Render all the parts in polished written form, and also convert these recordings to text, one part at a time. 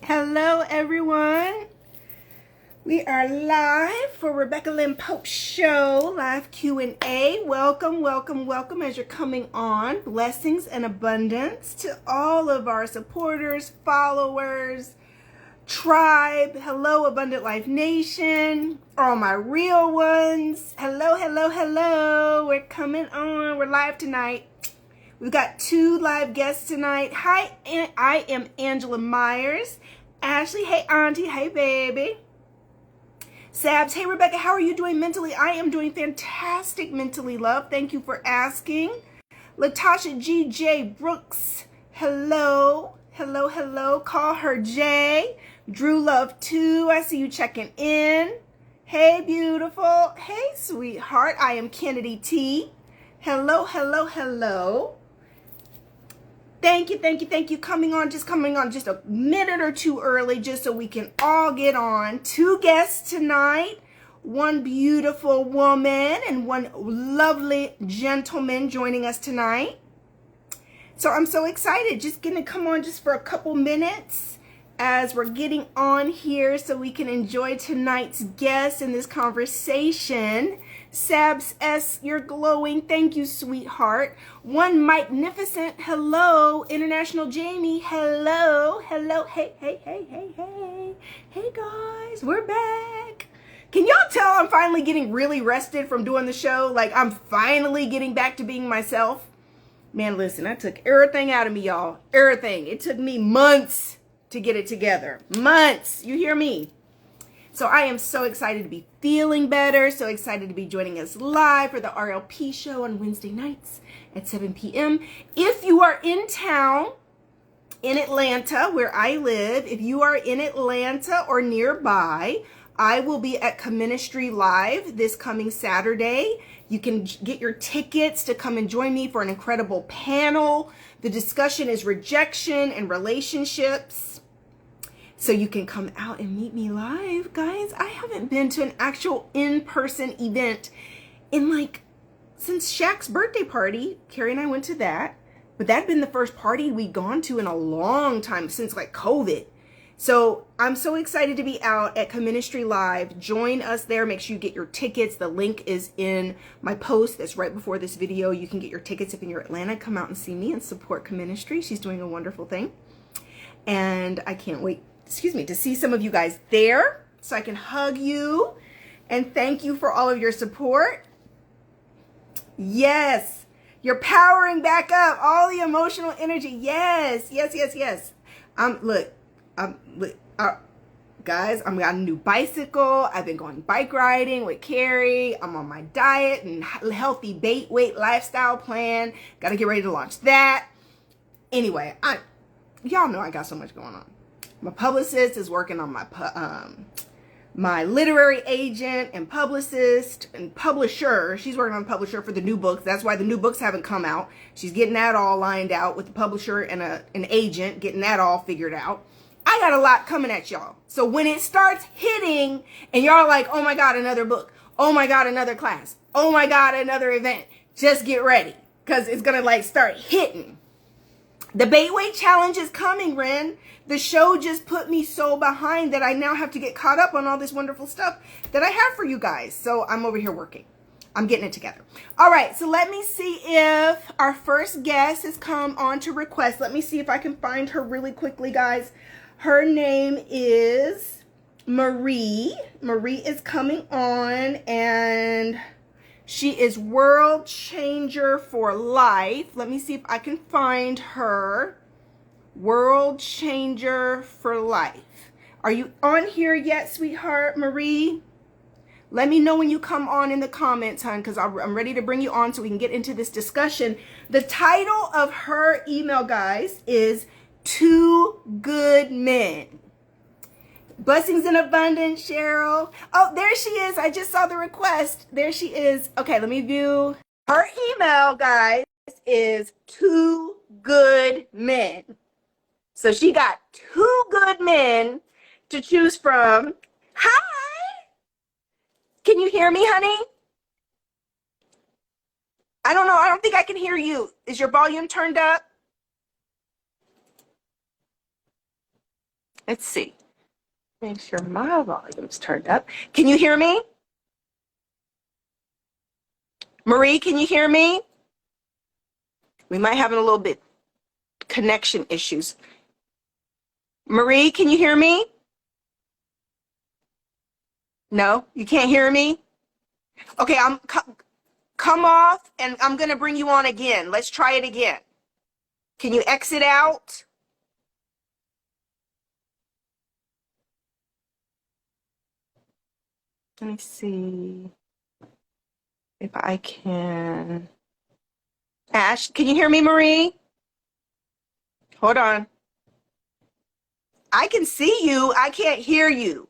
Hello, everyone. We are live for Rebecca Lynn Pope's show, live Q&A. Welcome, welcome, welcome as you're coming on. Blessings and abundance to all of our supporters, followers, tribe. Hello, Abundant Life Nation. All my real ones. Hello, hello, hello. We're coming on. We're live tonight. We've got 2 live guests tonight. Hi, I am Angela Myers. Ashley, hey auntie, hey baby. Sabs, hey Rebecca, how are you doing mentally? I am doing fantastic mentally, love. Thank you for asking. Latasha GJ Brooks, hello, hello, hello. Call her Jay. Drew Love 2, I see you checking in. Hey beautiful, hey sweetheart. I am Kennedy T. Hello, hello, hello. Thank you, thank you, thank you. Coming on just a minute or 2 early just so we can all get on. 2 guests tonight, 1 beautiful woman and 1 lovely gentleman joining us tonight. So I'm so excited. Just gonna come on just for a couple minutes as we're getting on here so we can enjoy tonight's guest in this conversation. Sabs S, you're glowing. Thank you, sweetheart. 1 magnificent. Hello, International Jamie. Hello, hello. Hey, hey, hey, hey, hey. Hey, guys, we're back. Can y'all tell I'm finally getting really rested from doing the show? Like, I'm finally getting back to being myself. Man, listen, I took everything out of me, y'all. Everything. It took me months to get it together. Months. You hear me? So I am so excited to be feeling better, so excited to be joining us live for the RLP show on Wednesday nights at 7 p.m. If you are in town, in Atlanta, where I live, if you are in Atlanta or nearby, I will be at Comministry Live this coming Saturday. You can get your tickets to come and join me for an incredible panel. The discussion is rejection and relationships. So you can come out and meet me live, guys. I haven't been to an actual in-person event since Shaq's birthday party. Carrie and I went to that, but that'd been the first party we'd gone to in a long time, since COVID. So I'm so excited to be out at Comministry Live. Join us there. Make sure you get your tickets. The link is in my post that's right before this video. You can get your tickets if you're in Atlanta. Come out and see me and support Comministry. She's doing a wonderful thing. And I can't wait to see some of you guys there so I can hug you and thank you for all of your support. Yes, you're powering back up all the emotional energy. Yes, yes, yes, yes. Guys, I've got a new bicycle. I've been going bike riding with Carrie. I'm on my diet and healthy weight lifestyle plan. Got to get ready to launch that. Anyway, y'all know I got so much going on. My publicist is working on my literary agent and publicist and publisher. She's working on publisher for the new books. That's why the new books haven't come out. She's getting that all lined out with the publisher and an agent, getting that all figured out. I got a lot coming at y'all. So when it starts hitting and y'all are like, oh my God, another book. Oh my God, another class. Oh my God, another event. Just get ready because it's going to start hitting. The Bait Weight Challenge is coming, Ren. The show just put me so behind that I now have to get caught up on all this wonderful stuff that I have for you guys. So I'm over here working. I'm getting it together. All right, so let me see if our first guest has come on to request. Let me see if I can find her really quickly, guys. Her name is Marie. Marie is coming on, and she is World Changer for Life. Let me see if I can find her. World Changer for Life. Are you on here yet, sweetheart, Marie? Let me know when you come on in the comments, hon, because I'm ready to bring you on so we can get into this discussion. The title of her email, guys, is 2 Good Men. Blessings in abundance, Cheryl. Oh, there she is. I just saw the request. There she is. Okay, let me view. Her email, guys, is 2 Good Men. So she got 2 good men to choose from. Hi. Can you hear me, honey? I don't know. I don't think I can hear you. Is your volume turned up? Let's see. Make sure my volume's turned up. Can you hear me? Marie, can you hear me? We might have a little bit connection issues. Marie, can you hear me? No, you can't hear me? Okay, come off and I'm going to bring you on again. Let's try it again. Can you exit out? Let me see if I can. Ash, can you hear me, Marie? Hold on. I can see you. I can't hear you.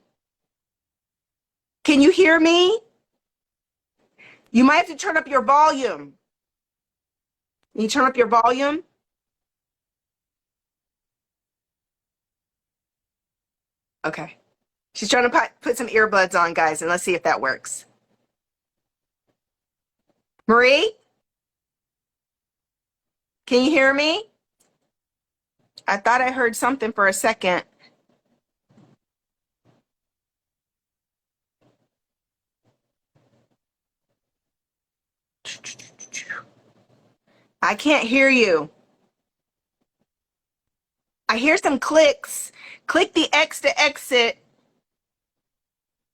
Can you hear me? You might have to turn up your volume. Can you turn up your volume? Okay. She's trying to put some earbuds on, guys, and let's see if that works. Marie? Can you hear me? I thought I heard something for a second. I can't hear you. I hear some clicks. Click the X to exit.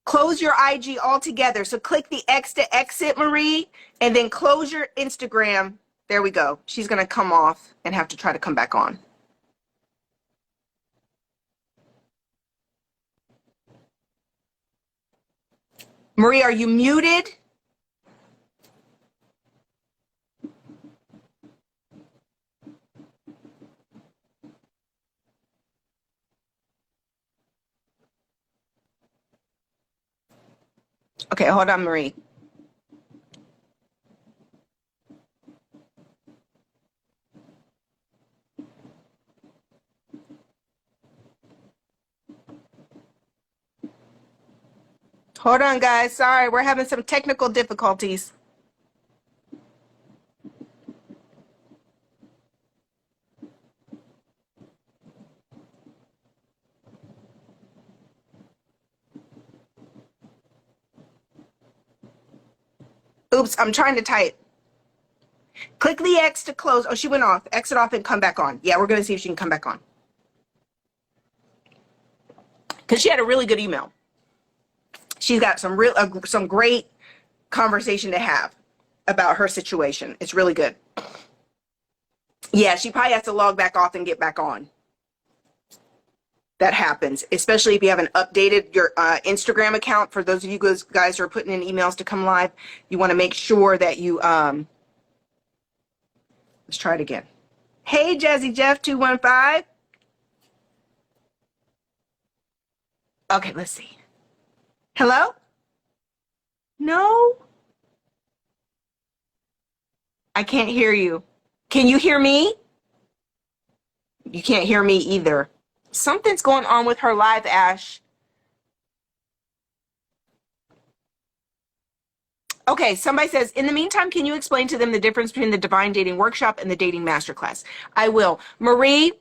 Close your IG altogether. So click the X to exit, Marie, and then close your Instagram. There we go. She's going to come off and have to try to come back on. Marie, are you muted? Okay, hold on, Marie. Hold on, guys. Sorry, we're having some technical difficulties. Oops, I'm trying to type. Click the X to close. Oh, she went off. Exit off and come back on. Yeah, we're going to see if she can come back on. Because she had a really good email. She's got some great conversation to have about her situation. It's really good. Yeah, she probably has to log back off and get back on. That happens, especially if you haven't updated your Instagram account. For those of you guys who are putting in emails to come live, you want to make sure that you, let's try it again. Hey, Jazzy Jeff 215. Okay, let's see. Hello? No? I can't hear you. Can you hear me? You can't hear me either. Something's going on with her live, Ash. Okay, somebody says, in the meantime, can you explain to them the difference between the Divine Dating Workshop and the Dating Masterclass? I will. Marie,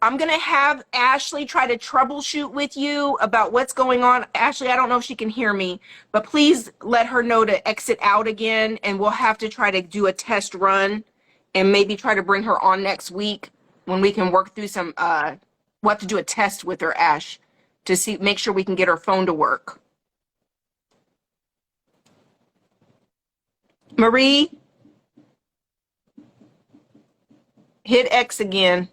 I'm going to have Ashley try to troubleshoot with you about what's going on. Ashley, I don't know if she can hear me, but please let her know to exit out again, and we'll have to try to do a test run and maybe try to bring her on next week when we can work through some, we'll have to do a test with her, Ash, to make sure we can get her phone to work. Marie, hit X again.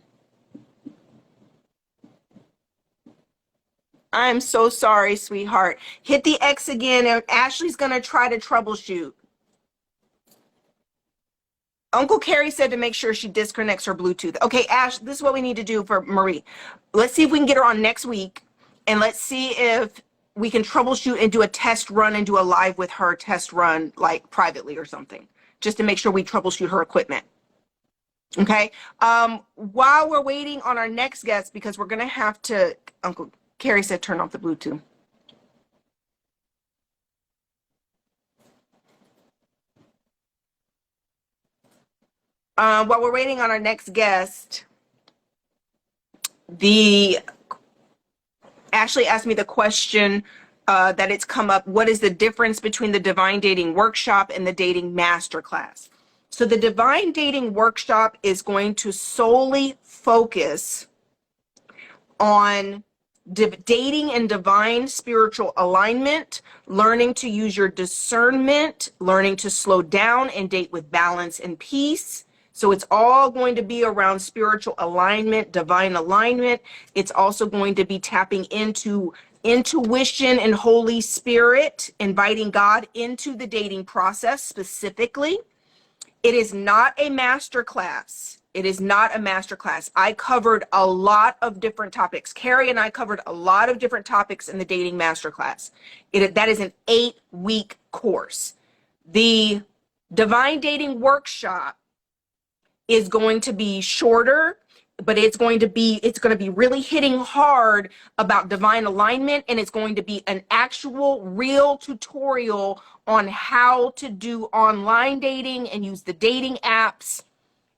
I'm so sorry, sweetheart. Hit the X again, and Ashley's going to try to troubleshoot. Uncle Carrie said to make sure she disconnects her Bluetooth. Okay, Ash, this is what we need to do for Marie. Let's see if we can get her on next week, and let's see if we can troubleshoot and do a test run and do a live with her test run, like privately or something, just to make sure we troubleshoot her equipment. Okay. While we're waiting on our next guest, because we're going to have to, Uncle Carrie said turn off the Bluetooth. While we're waiting on our next guest, the Ashley asked me the question that it's come up, what is the difference between the Divine Dating Workshop and the Dating Masterclass? So the Divine Dating Workshop is going to solely focus on dating and divine spiritual alignment, learning to use your discernment, learning to slow down and date with balance and peace. So it's all going to be around spiritual alignment, divine alignment. It's also going to be tapping into intuition and Holy Spirit, inviting God into the dating process specifically. It is not a master class. It is not a master class. I covered a lot of different topics. Carrie and I covered a lot of different topics in the dating masterclass. That is an 8-week course. The Divine Dating Workshop is going to be shorter, but it's going to be really hitting hard about divine alignment, and it's going to be an actual real tutorial on how to do online dating and use the dating apps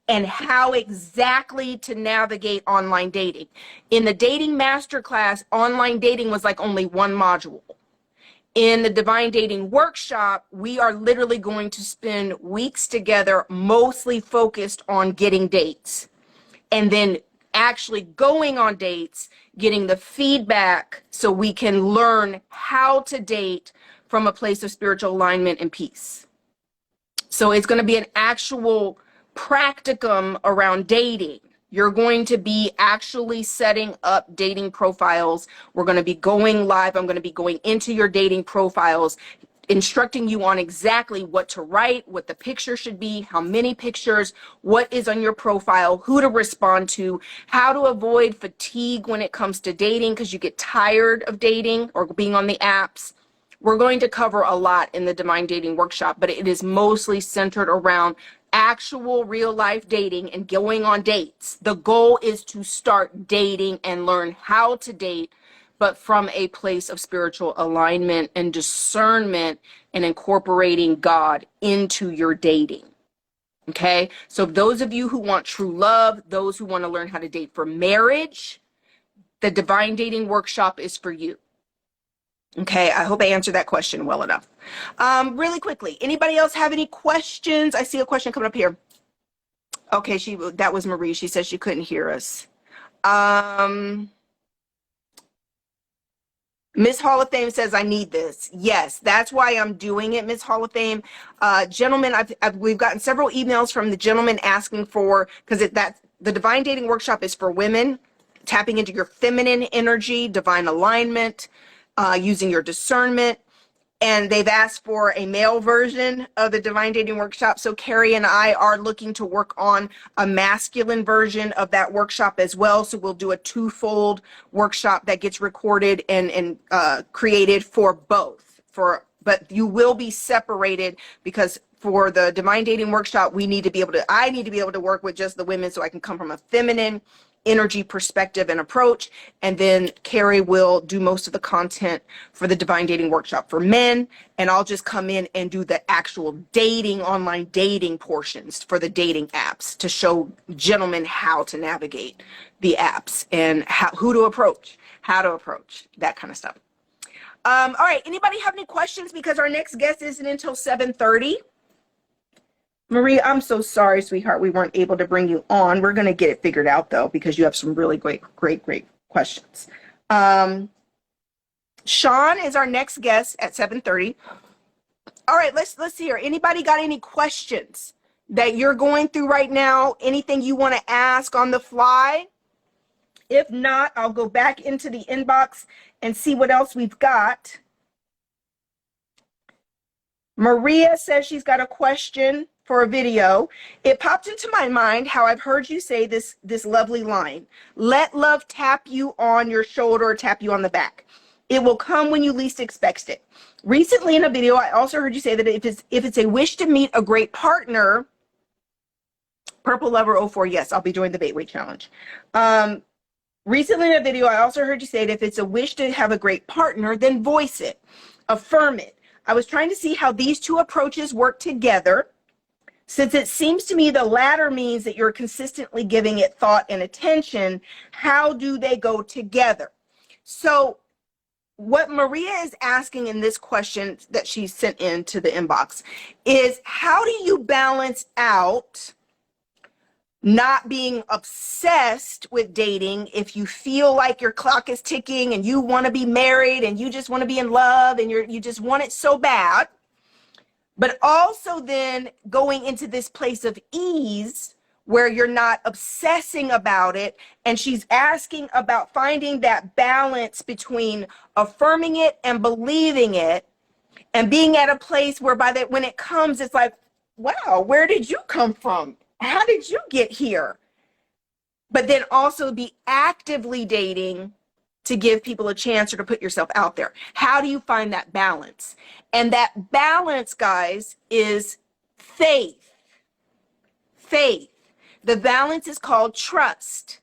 and how exactly to navigate online dating. In the dating masterclass, online dating was like only one module. In the Divine Dating Workshop, we are literally going to spend weeks together, mostly focused on getting dates, and then actually going on dates, getting the feedback so we can learn how to date from a place of spiritual alignment and peace. So it's going to be an actual practicum around dating. You're going to be actually setting up dating profiles. We're going to be going live. I'm going to be going into your dating profiles, instructing you on exactly what to write, what the picture should be, how many pictures, what is on your profile, who to respond to, how to avoid fatigue when it comes to dating because you get tired of dating or being on the apps. We're going to cover a lot in the Divine Dating Workshop, but it is mostly centered around actual real life dating and going on dates. The goal is to start dating and learn how to date, but from a place of spiritual alignment and discernment and incorporating God into your dating. Okay, so those of you who want true love, those who want to learn how to date for marriage, the Divine Dating Workshop is for you. Okay, I hope I answered that question well enough. Really quickly, anybody else have any questions? I see a question coming up here. Okay, that was Marie. She said she couldn't hear us. Miss Hall of Fame says, I need this. Yes, that's why I'm doing it, Miss Hall of Fame. Gentlemen, we've gotten several emails from the gentlemen asking for, because the Divine Dating Workshop is for women, tapping into your feminine energy, divine alignment, using your discernment. And they've asked for a male version of the Divine Dating Workshop. So Carrie and I are looking to work on a masculine version of that workshop as well. So we'll do a twofold workshop that gets recorded and created for both. But you will be separated, because for the Divine Dating Workshop, I need to be able to work with just the women so I can come from a feminine energy perspective and approach, and then Carrie will do most of the content for the Divine Dating Workshop for men, and I'll just come in and do the actual dating, online dating portions for the dating apps to show gentlemen how to navigate the apps and who to approach, how to approach, that kind of stuff. All right, anybody have any questions, because our next guest isn't until 7:30. Marie, I'm so sorry, sweetheart, we weren't able to bring you on. We're going to get it figured out, though, because you have some really great questions. Sean is our next guest at 7:30. All right, let's see here. Anybody got any questions that you're going through right now? Anything you want to ask on the fly? If not, I'll go back into the inbox and see what else we've got. Maria says she's got a question for a video. It popped into my mind how I've heard you say this lovely line: let love tap you on your shoulder or tap you on the back. It will come when you least expect it. Recently in a video, I also heard you say that if it's a wish to meet a great partner, Purple Lover 04, yes, I'll be doing the Bait Weight Challenge. Recently in a video, I also heard you say that if it's a wish to have a great partner, then voice it, affirm it. I was trying to see how these two approaches work together. Since it seems to me the latter means that you're consistently giving it thought and attention, how do they go together? So what Maria is asking in this question that she sent into the inbox is, how do you balance out not being obsessed with dating if you feel like your clock is ticking and you want to be married and you just want to be in love and you just want it so bad, but also then going into this place of ease where you're not obsessing about it. And she's asking about finding that balance between affirming it and believing it and being at a place whereby that when it comes, it's like, wow, where did you come from? How did you get here? But then also be actively dating to give people a chance or to put yourself out there. How do you find that balance? And that balance, guys, is faith. Faith. The balance is called trust.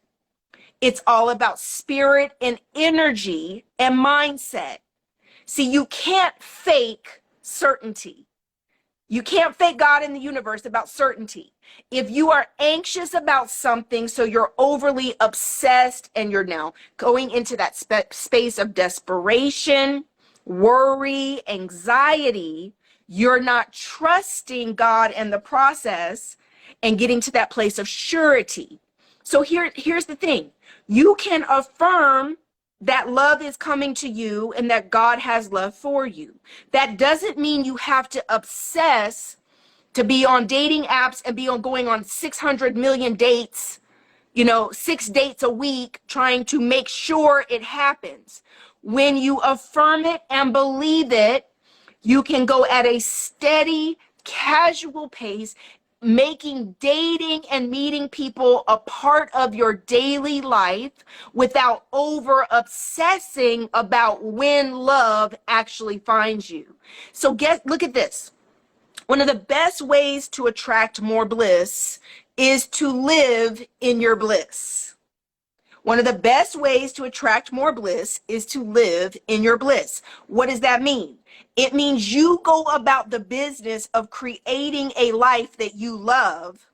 It's all about spirit and energy and mindset. See, you can't fake certainty. You can't fake God in the universe about certainty. If you are anxious about something, so you're overly obsessed and you're now going into that space of desperation, worry, anxiety, you're not trusting God and the process and getting to that place of surety. So here's the thing. You can affirm that love is coming to you and that God has love for you. That doesn't mean you have to obsess to be on dating apps and be on going on 600 million dates, 6 dates a week, trying to make sure it happens. When you affirm it and believe it, you can go at a steady, casual pace, making dating and meeting people a part of your daily life without over obsessing about when love actually finds you. So look at this. One of the best ways to attract more bliss is to live in your bliss. One of the best ways to attract more bliss is to live in your bliss. What does that mean? It means you go about the business of creating a life that you love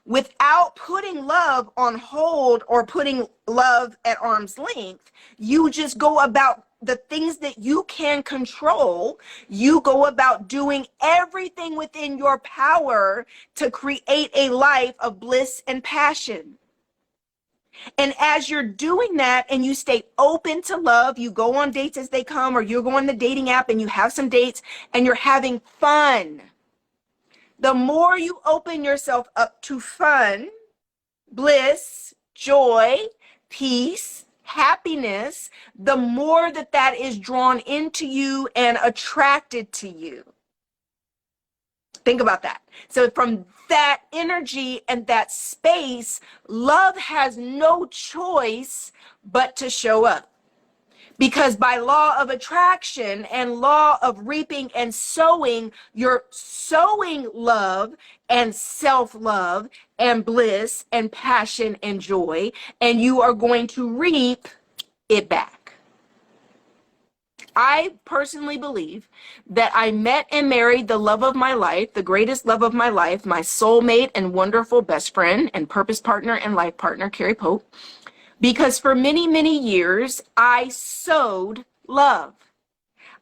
without putting love on hold or putting love at arm's length. You just go about the things that you can control. You go about doing everything within your power to create a life of bliss and passion. And as you're doing that and you stay open to love, you go on dates as they come, or you go on the dating app and you have some dates and you're having fun. The more you open yourself up to fun, bliss, joy, peace, happiness, the more that is drawn into you and attracted to you. Think about that. So from that energy and that space, love has no choice but to show up. Because by law of attraction and law of reaping and sowing, you're sowing love and self-love and bliss and passion and joy, and you are going to reap it back. I personally believe that I met and married the love of my life, the greatest love of my life, my soulmate and wonderful best friend and purpose partner and life partner, Carrie Pope, because for many, many years, I sowed love.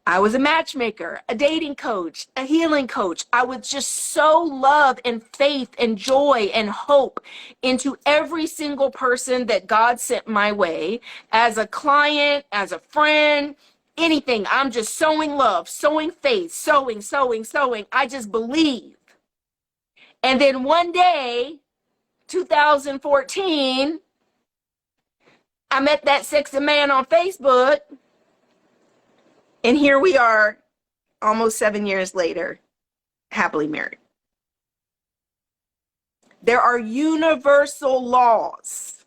I was a matchmaker, a dating coach, a healing coach. I would just sow love and faith and joy and hope into every single person that God sent my way as a client, as a friend, anything. I'm just sowing love, sowing faith, sowing. I just believe. And then one day, 2014, I met that sexy man on Facebook, and here we are almost 7 years later, happily married. There are universal laws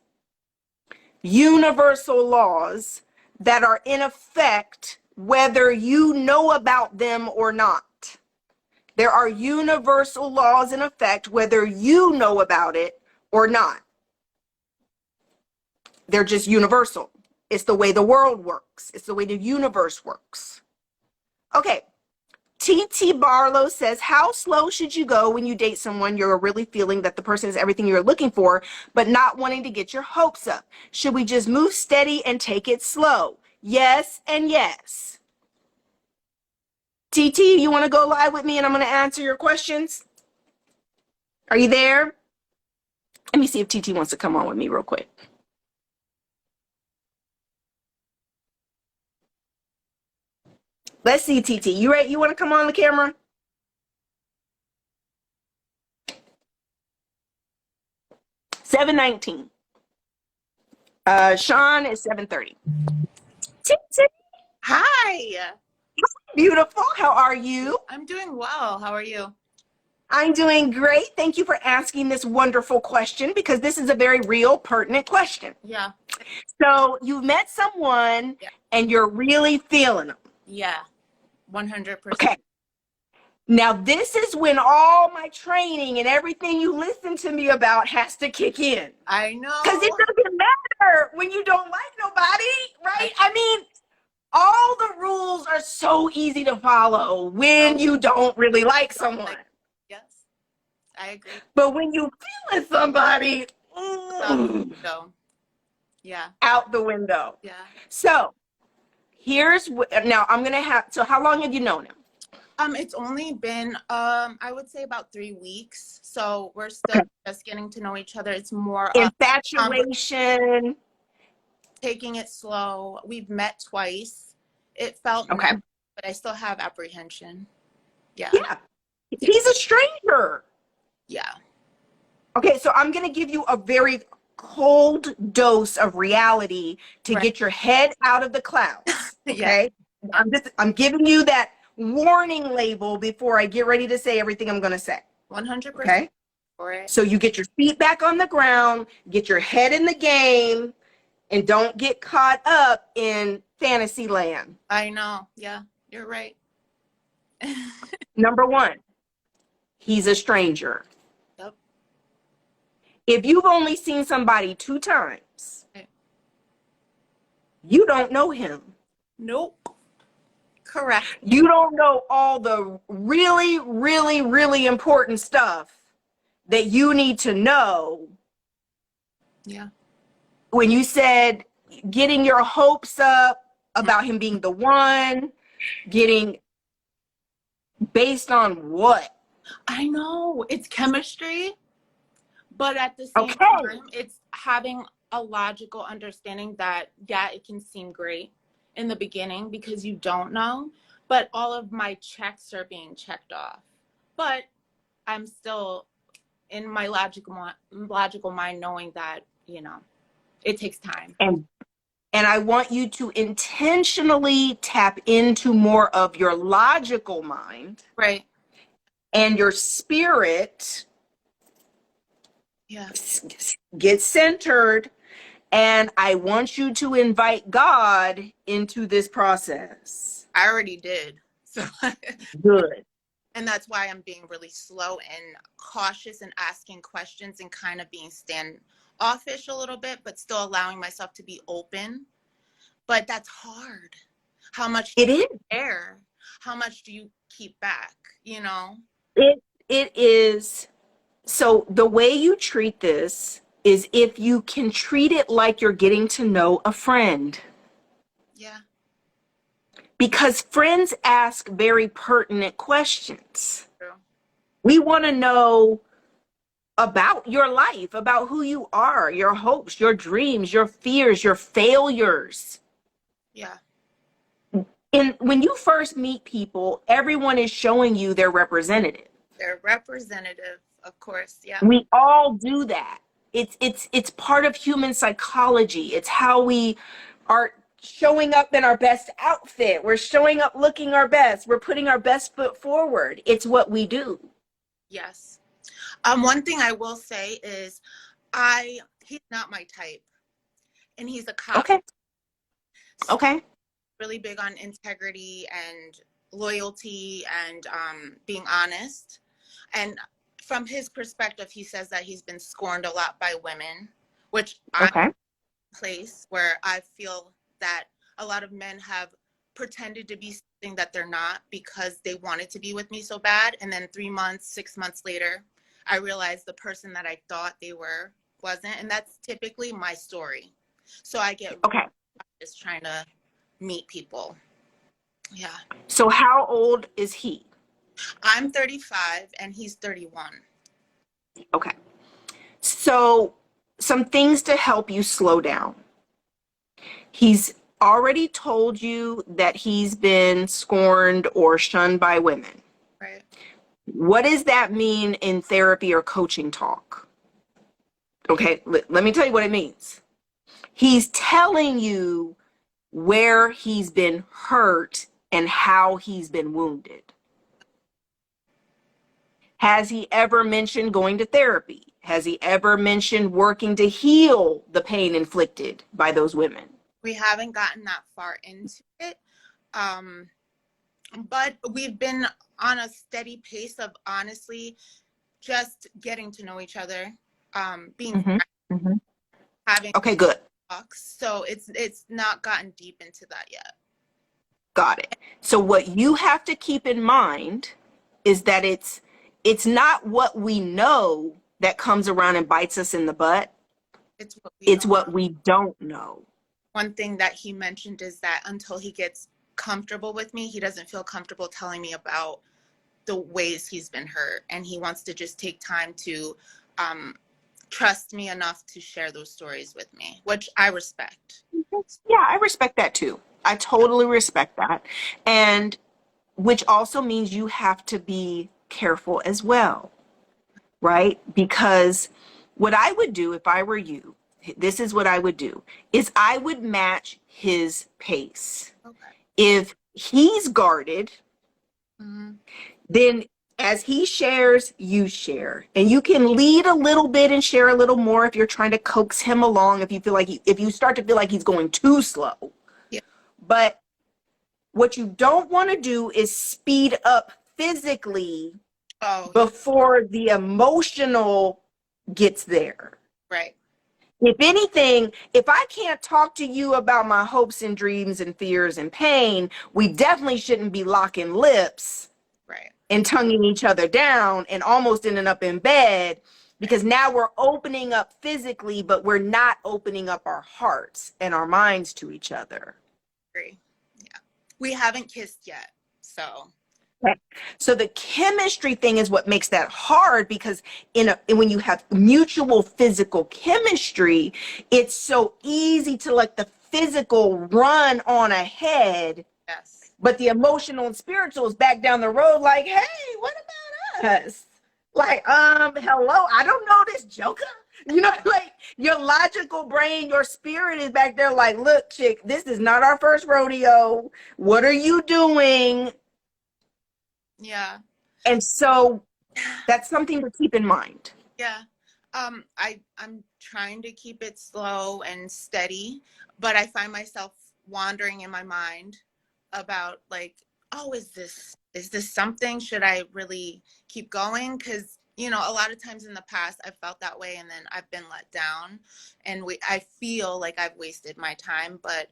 that are in effect whether you know about them or not. There are universal laws in effect whether you know about it or not. They're just universal. It's the way the world works. It's the way the universe works. Okay. T.T. Barlow says, how slow should you go when you date someone you're really feeling that the person is everything you're looking for, but not wanting to get your hopes up? Should we just move steady and take it slow? yes, and yes. TT, you want to go live with me and I'm going to answer your questions? Are you there? Let me see if TT wants to come on with me real quick. Let's see, TT. You ready? You want to come on the camera? 7:19. Sean is 7:30. TT, Hi. beautiful. How are you? I'm doing well. How are you? I'm doing great. Thank you for asking this wonderful question because this is a very real, pertinent question. Yeah. So you met someone and you're really feeling them. Yeah. 100%. Okay. Now, this is when all my training and everything you listen to me about has to kick in. I know. Because it doesn't matter when you don't like nobody, right? I mean, all the rules are so easy to follow when you don't really like someone. Yes, I agree. But when you feel somebody, So, yeah. out the window. Yeah. So here's now I'm gonna have. So how long have you known him? It's only been I would say about 3 weeks. So we're still just getting to know each other. It's more Infatuation. Taking it slow. We've met twice. It felt Okay. nice, but I still have apprehension. Yeah. Yeah. He's a stranger. Yeah. Okay, so I'm gonna give you a very cold dose of reality to get your head out of the clouds. Okay. Yeah. I'm giving you that warning label before I get ready to say everything I'm gonna say. 100%. Okay. For it. So you get your feet back on the ground, get your head in the game, and don't get caught up in fantasy land. I know. Yeah, you're right. Number one, he's a stranger. Yep. If you've only seen somebody 2 times, you don't know him. Nope. Correct. You don't know all the really, really, really important stuff that you need to know. Yeah. When you said getting your hopes up about him being the one, getting based on what? I know. It's chemistry, but at the same time, it's having a logical understanding that, yeah, it can seem great in the beginning because you don't know, but all of my checks are being checked off. But I'm still in my logical mind knowing that, it takes time. And I want you to intentionally tap into more of your logical mind. Right. And your spirit. Yeah. Get centered. And I want you to invite God into this process. I already did. So good. And that's why I'm being really slow and cautious and asking questions and kind of being standoffish a little bit, but still allowing myself to be open. But that's hard. How much do you share? How much do you keep back? It is. So the way you treat this is if you can treat it like you're getting to know a friend. Yeah. Because friends ask very pertinent questions. True. We want to know about your life, about who you are, your hopes, your dreams, your fears, your failures. Yeah. And when you first meet people, everyone is showing you their representative. Their representative, of course. Yeah. We all do that. It's part of human psychology. It's how we are showing up in our best outfit. We're showing up looking our best. We're putting our best foot forward. It's what we do. Yes. One thing I will say is he's not my type. And he's a cop. Okay. Okay. Really big on integrity and loyalty and being honest. And from his perspective, he says that he's been scorned a lot by women, which I'm in a place where I feel that a lot of men have pretended to be something that they're not because they wanted to be with me so bad. And then 3 months, 6 months later, I realized the person that I thought they were wasn't. And that's typically my story. So I get just trying to meet people. Yeah. So how old is he? I'm 35 and he's 31. Okay. So some things to help you slow down. He's already told you that he's been scorned or shunned by women. Right. What does that mean in therapy or coaching talk? Okay, let me tell you what it means. He's telling you where he's been hurt and how he's been wounded. Has he ever mentioned going to therapy? Has he ever mentioned working to heal the pain inflicted by those women? We haven't gotten that far into it. But we've been on a steady pace of honestly just getting to know each other, being friends, having Okay, good. talks. So it's not gotten deep into that yet. Got it. So what you have to keep in mind is that it's not what we know that comes around and bites us in the butt. It's what we don't know. One thing that he mentioned is that until he gets comfortable with me, he doesn't feel comfortable telling me about the ways he's been hurt, and he wants to just take time to trust me enough to share those stories with me, which I respect. Yeah, I respect that too. I totally respect that. And which also means you have to be careful as well, right? Because what I would do if I were you, this is what I would do, is I would match his pace. Okay. If he's guarded, Mm-hmm. then as he shares, you share. And you can lead a little bit and share a little more if you're trying to coax him along, if you feel like if you start to feel like he's going too slow. Yeah. But what you don't want to do is speed up physically before the emotional gets there. Right. If anything, if I can't talk to you about my hopes and dreams and fears and pain, we definitely shouldn't be locking lips. Right. And tonguing each other down and almost ending up in bed, because now we're opening up physically, but we're not opening up our hearts and our minds to each other. Agree. Yeah. We haven't kissed yet, so. So the chemistry thing is what makes that hard, because when you have mutual physical chemistry, it's so easy to let the physical run on ahead. Yes. But the emotional and spiritual is back down the road like, hey, what about us? Like, hello, I don't know this joker. You know, like your logical brain, your spirit is back there like, look, chick, this is not our first rodeo. What are you doing? Yeah. And so that's something to keep in mind. Yeah. I'm trying to keep it slow and steady, but I find myself wandering in my mind about like, oh, is this something? Should I really keep going? Because a lot of times in the past I've felt that way, and then I've been let down, and I feel like I've wasted my time. But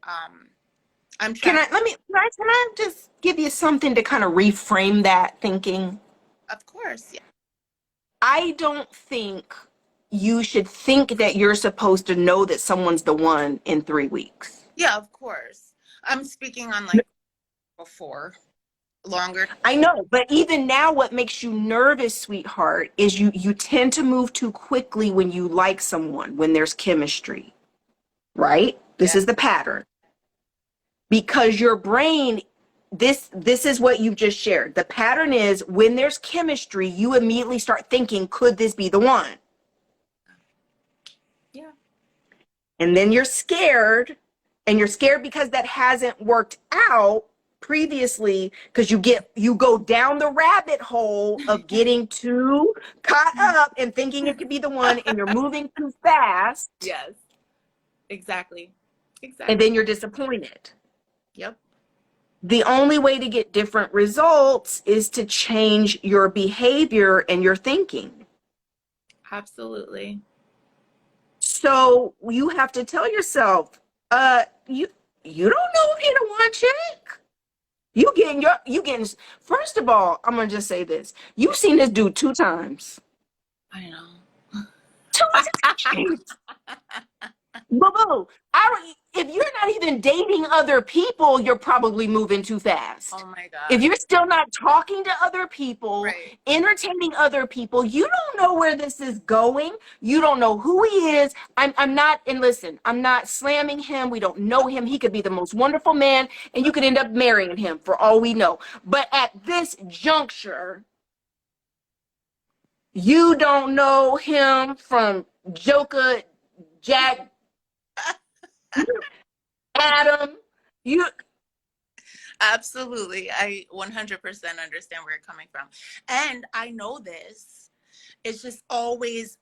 I'm trying. Can I just give you something to kind of reframe that thinking? Of course, yeah. I don't think you should think that you're supposed to know that someone's the one in 3 weeks. Yeah, of course. I'm speaking on like before. Longer. I know, but even now what makes you nervous, sweetheart, is you tend to move too quickly when you like someone, when there's chemistry, right? This is the pattern. Because your brain, this is what you've just shared. The pattern is when there's chemistry, you immediately start thinking, could this be the one? Yeah. And then you're scared, and you're scared because that hasn't worked out previously, because you go down the rabbit hole of getting too caught up and thinking it could be the one, and you're moving too fast. Yes, exactly. And then you're disappointed. Yep. The only way to get different results is to change your behavior and your thinking. Absolutely. So you have to tell yourself, you don't know if you're the one, chick. You getting, first of all, I'm going to just say this. You've seen this dude 2 times. I know. 2 times. Boo-boo. If if you're not even dating other people, you're probably moving too fast. Oh my God. If you're still not talking to other people, Right. entertaining other people, you don't know where this is going. You don't know who he is. I'm not, and listen, I'm not slamming him. We don't know him. He could be the most wonderful man, and you could end up marrying him for all we know. But at this juncture, you don't know him from Joker, Jack, Adam. You Absolutely. I 100% understand where you're coming from. And I know this. It's just always,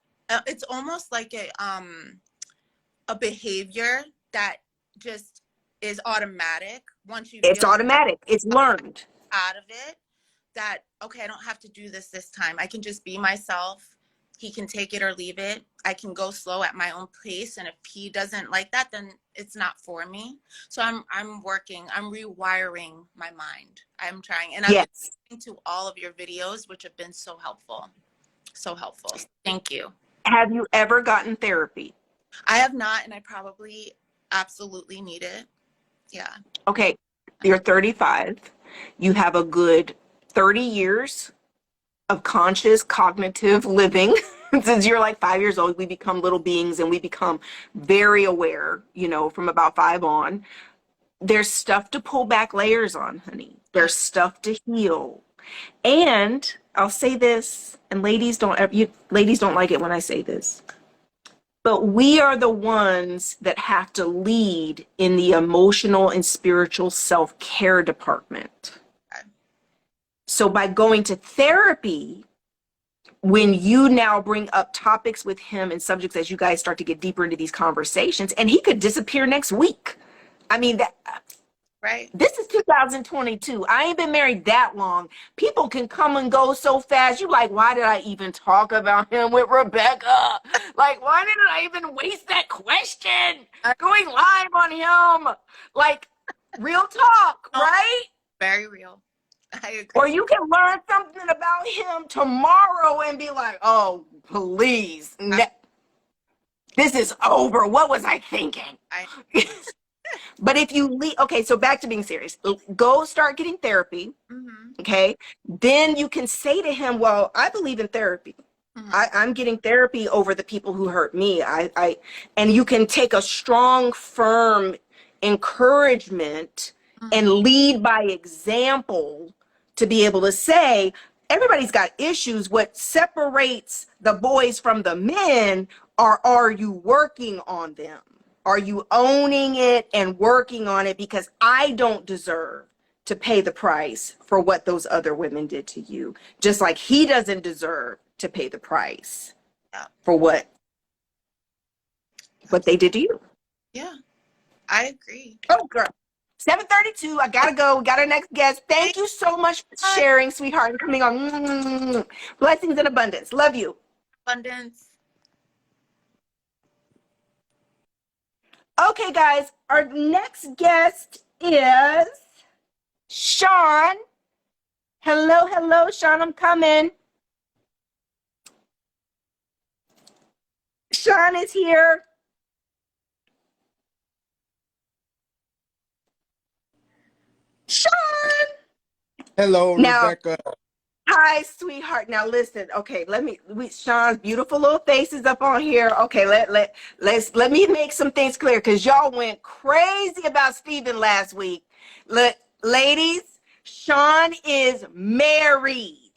it's almost like a behavior that just is automatic once you It's feel automatic. It's learned. out of it, that, okay, I don't have to do this time. I can just be myself. He can take it or leave it. I can go slow at my own pace. And if he doesn't like that, then it's not for me. So I'm working, I'm rewiring my mind. I'm trying. And I've been Yes. listening to all of your videos, which have been so helpful. So helpful. Thank you. Have you ever gotten therapy? I have not, and I probably absolutely need it. Yeah. Okay, you're 35. You have a good 30 years of conscious cognitive living. Since you're like 5 years old, we become little beings and we become very aware, from about 5 on. There's stuff to pull back layers on, honey. There's stuff to heal. And I'll say this, and ladies don't like it when I say this, but we are the ones that have to lead in the emotional and spiritual self-care department. So by going to therapy, when you now bring up topics with him and subjects as you guys start to get deeper into these conversations, and he could disappear next week. I mean, Right. This is 2022. I ain't been married that long. People can come and go so fast. You like, why did I even talk about him with Rebecca? Like, why didn't I even waste that question going live on him? Like, real talk, right? Very real. I agree. Or you can learn something about him tomorrow and be like, oh, please. This is over. What was I thinking? But if you leave, okay, so back to being serious. Go start getting therapy, okay? Then you can say to him, well, I believe in therapy. I'm getting therapy over the people who hurt me. And you can take a strong, firm encouragement and lead by example to be able to say, everybody's got issues. What separates the boys from the men are you working on them? Are you owning it and working on it? Because I don't deserve to pay the price for what those other women did to you. Just like he doesn't deserve to pay the price for what they did to you. Yeah, I agree. Oh, girl. 7:32. I gotta go. We got our next guest. Thank you so much for sharing, sweetheart, and coming on. Blessings and abundance. Love you. Abundance. Okay, guys, our next guest is Sean. Hello, Sean, I'm coming. Sean is here. Sean. Hello, Now, Rebecca. hi, sweetheart. Now listen, okay, Sean's beautiful little face is up on here. Okay, let me make some things clear because y'all went crazy about Steven last week. Ladies, Sean is married.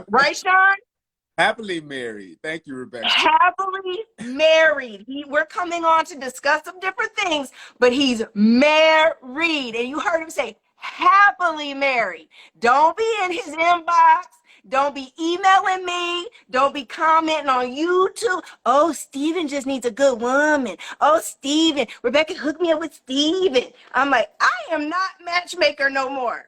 Right, Sean? Happily married. Thank you, Rebecca. Happily married. We're coming on to discuss some different things, but he's married. And you heard him say happily married. Don't be in his inbox. Don't be emailing me. Don't be commenting on YouTube. Oh, Steven just needs a good woman. Oh, Steven, Rebecca, hook me up with Steven. I'm like, I am not matchmaker no more.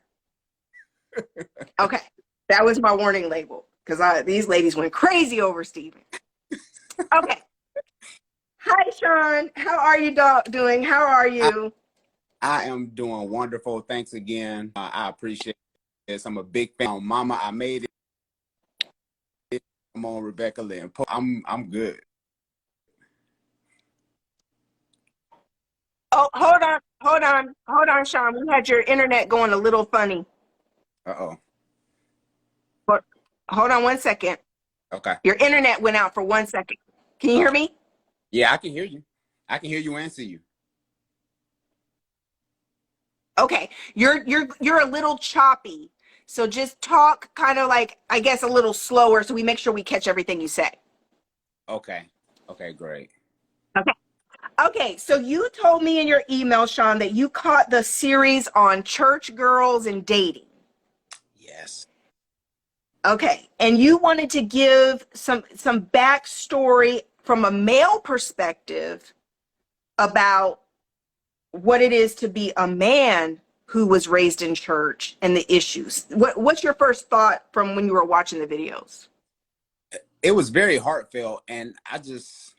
Okay, that was my warning label. Because these ladies went crazy over Steven. Okay. Hi, Sean. How are you doing? How are you? I am doing wonderful. Thanks again. I appreciate this. I'm a big fan. Mama, I made it. Come on, Rebecca Lynn. I'm good. Oh, hold on, Sean. We had your internet going a little funny. Uh-oh. But hold on 1 second. Okay. Your internet went out for 1 second. Can you hear me? Yeah, I can hear you. I can hear you and see you. Okay. You're a little choppy. So just talk kind of like, I guess, a little slower so we make sure we catch everything you say. Okay. Okay, great. Okay. Okay, so you told me in your email, Sean, that you caught the series on church girls and dating. Yes. Okay, and you wanted to give some backstory from a male perspective about what it is to be a man who was raised in church and the issues. What's your first thought from when you were watching the videos? It was very heartfelt, and I just,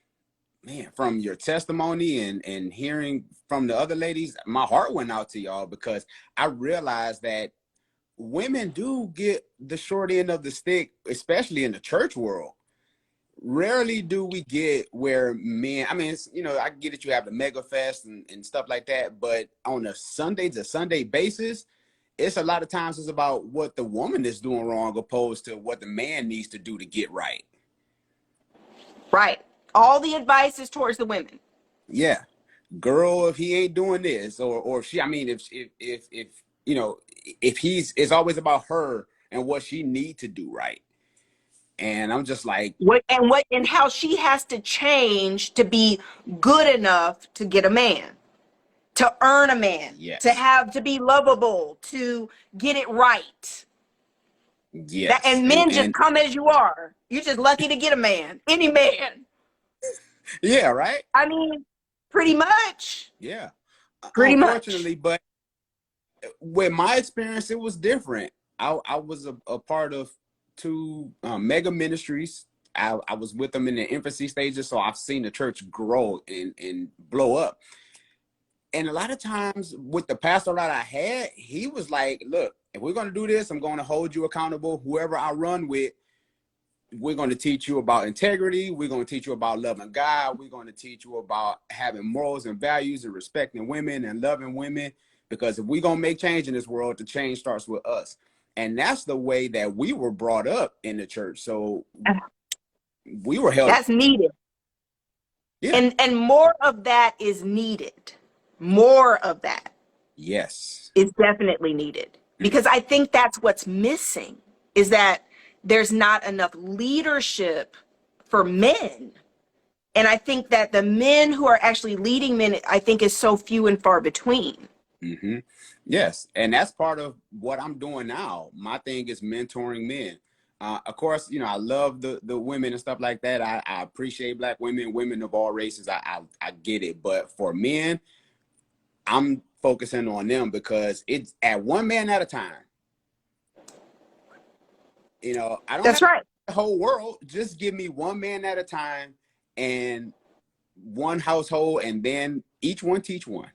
man, from your testimony and hearing from the other ladies, my heart went out to y'all because I realized that women do get the short end of the stick, especially in the church world. Rarely do we get where men, I mean, it's, I get it, you have the mega fest and stuff like that, but on a Sunday to Sunday basis, it's a lot of times it's about what the woman is doing wrong opposed to what the man needs to do to get right. Right. All the advice is towards the women. Yeah. Girl, if he ain't doing this, or if she, I mean, if if it's always about her and what she need to do right. And I'm just like, What and how she has to change to be good enough to get a man, to earn a man, yes, to be lovable, to get it right. That yes. and men just come as you are. You're just lucky to get a man. Any man. Yeah, right. I mean, pretty much. Yeah. Pretty much. Unfortunately, but with my experience, it was different. I was a part of two mega ministries. I was with them in the infancy stages, so I've seen the church grow and blow up. And a lot of times with the pastor that I had, he was like, look, if we're going to do this, I'm going to hold you accountable. Whoever I run with, we're going to teach you about integrity. We're going to teach you about loving God. We're going to teach you about having morals and values and respecting women and loving women. Because if we're going to make change in this world, the change starts with us. And that's the way that we were brought up in the church. So we were held. That's needed. Yeah. And more of that is needed. More of that Yes. is definitely needed. Because I think that's what's missing, is that there's not enough leadership for men. And I think that the men who are actually leading men, I think, is so few and far between. Mm-hmm. Yes. And that's part of what I'm doing now. My thing is mentoring men. Of course, I love the women and stuff like that. I appreciate Black women, women of all races. I get it. But for men, I'm focusing on them because it's at one man at a time. I don't That's have right. the whole world. Just give me one man at a time and one household, and then each one teach one.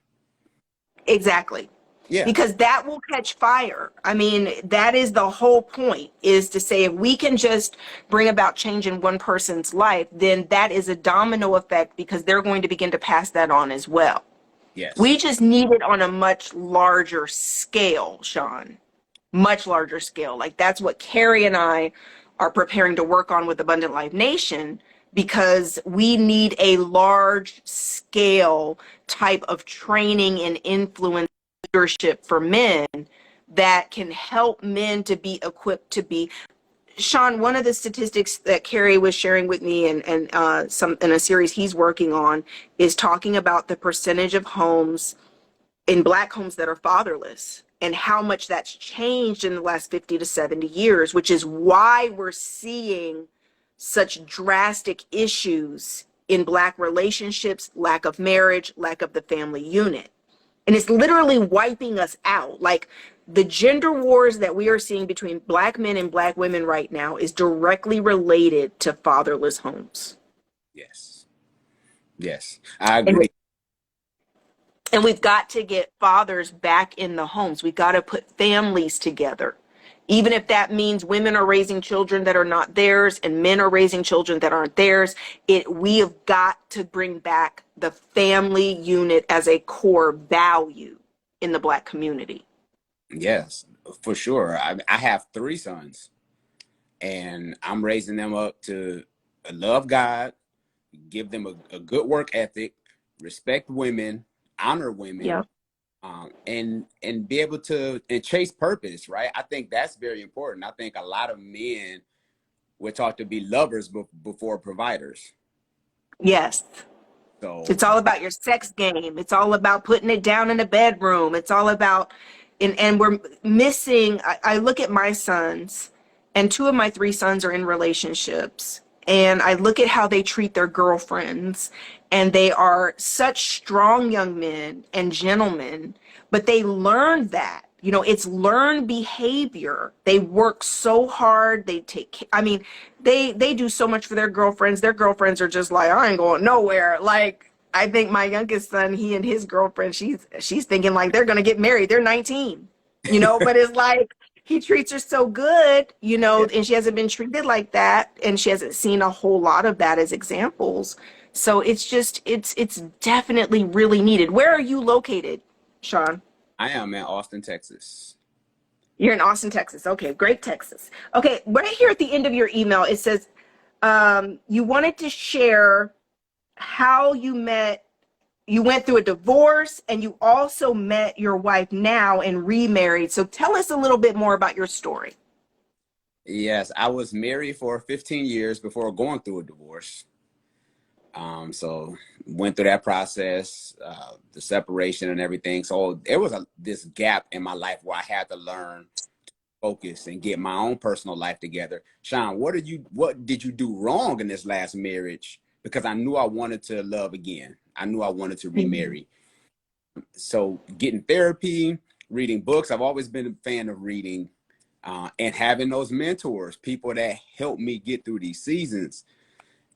Exactly. Yeah. Because that will catch fire. I mean, that is the whole point, is to say if we can just bring about change in one person's life, then that is a domino effect because they're going to begin to pass that on as well. Yes. We just need it on a much larger scale, Sean. Much larger scale. Like that's what Carrie and I are preparing to work on with Abundant Life Nation, because we need a large scale type of training and influence leadership for men that can help men to be equipped to be. Sean, one of the statistics that Carrie was sharing with me and some in a series he's working on is talking about the percentage of homes in Black homes that are fatherless and how much that's changed in the last 50 to 70 years, which is why we're seeing such drastic issues in Black relationships, lack of marriage, lack of the family unit. And it's literally wiping us out. Like the gender wars that we are seeing between Black men and Black women right now is directly related to fatherless homes. Yes. Yes. I And agree. And we've got to get fathers back in the homes. We've got to put families together Even if that means women are raising children that are not theirs and men are raising children that aren't theirs, we have got to bring back the family unit as a core value in the Black community. Yes, for sure. I have 3 sons, and I'm raising them up to love God, give them a good work ethic, respect women, honor women, Yeah. and be able to and chase purpose, right? I think that's very important. I think a lot of men were taught to be lovers before providers. Yes. So It's all about your sex game. It's all about putting it down in the bedroom. It's all about, and we're missing. I look at my sons, and 2 of my 3 sons are in relationships. And I look at how they treat their girlfriends, and they are such strong young men and gentlemen, but they learned that. You know, it's learned behavior. They work so hard. They take, I mean, they do so much for their girlfriends. Their girlfriends are just like, I ain't going nowhere. Like, I think my youngest son, he and his girlfriend, she's thinking like they're gonna get married. They're 19, you know, but it's like he treats her so good, you know, yeah, and she hasn't been treated like that, and she hasn't seen a whole lot of that as examples. So it's just it's definitely really needed. Where are you located, Sean? I am in Austin, Texas. You're in Austin, Texas. Okay, great, Texas. Okay, right here at the end of your email, it says you wanted to share how you met. You went through a divorce and you also met your wife now and remarried. So tell us a little bit more about your story. Yes, I was married for 15 years before going through a divorce. So went through that process, the separation and everything. So there was this gap in my life where I had to learn to focus and get my own personal life together. Sean, what did you do wrong in this last marriage? Because I knew I wanted to love again. I knew I wanted to remarry. So getting therapy, reading books. I've always been a fan of reading, and having those mentors, people that help me get through these seasons.